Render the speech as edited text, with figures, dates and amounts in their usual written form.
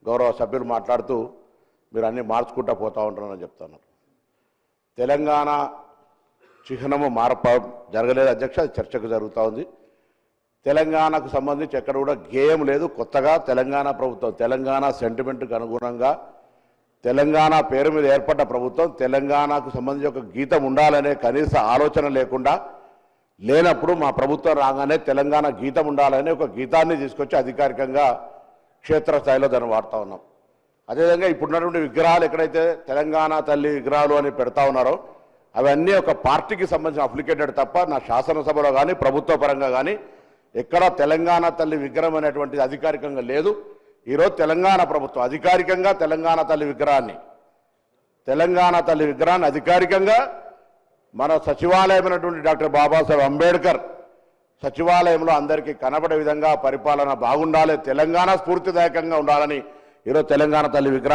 గౌరవ సభ్యులు మాట్లాడుతూ మీరు అన్నీ మార్చుకుంటూ పోతూ ఉంటారని చెప్తున్నారు. తెలంగాణ చిహ్నము జరగలేదు అధ్యక్ష, అది చర్చకు జరుగుతూ ఉంది. తెలంగాణకు సంబంధించి ఎక్కడ కూడా గేయం లేదు. కొత్తగా తెలంగాణ ప్రభుత్వం తెలంగాణ సెంటిమెంట్కి అనుగుణంగా తెలంగాణ పేరు మీద ఏర్పడ్డ ప్రభుత్వం తెలంగాణకు సంబంధించి ఒక గీతం ఉండాలనే కనీస ఆలోచన లేనప్పుడు మా ప్రభుత్వం రాగానే తెలంగాణ గీతం ఉండాలనే ఒక గీతాన్ని తీసుకొచ్చి అధికారికంగా క్షేత్రస్థాయిలో దాన్ని వాడుతూ ఉన్నాం. అదేవిధంగా ఇప్పుడున్నటువంటి విగ్రహాలు ఎక్కడైతే తెలంగాణ తల్లి విగ్రహాలు అని పెడతా ఉన్నారో అవన్నీ ఒక పార్టీకి సంబంధించిన అప్లికేటెడ్ తప్ప నా శాసనసభలో కానీ ప్రభుత్వ పరంగా కానీ ఎక్కడ తెలంగాణ తల్లి విగ్రహం అనేటువంటిది అధికారికంగా లేదు. ఈరోజు తెలంగాణ ప్రభుత్వం అధికారికంగా తెలంగాణ తల్లి విగ్రహాన్ని అధికారికంగా మన సచివాలయమైనటువంటి డాక్టర్ బాబాసాహెబ్ అంబేద్కర్ సచివాలయంలో అందరికీ కనబడే విధంగా పరిపాలన బాగుండాలి, తెలంగాణ స్ఫూర్తిదాయకంగా ఉండాలని ఈరోజు తెలంగాణ తల్లి విగ్రహం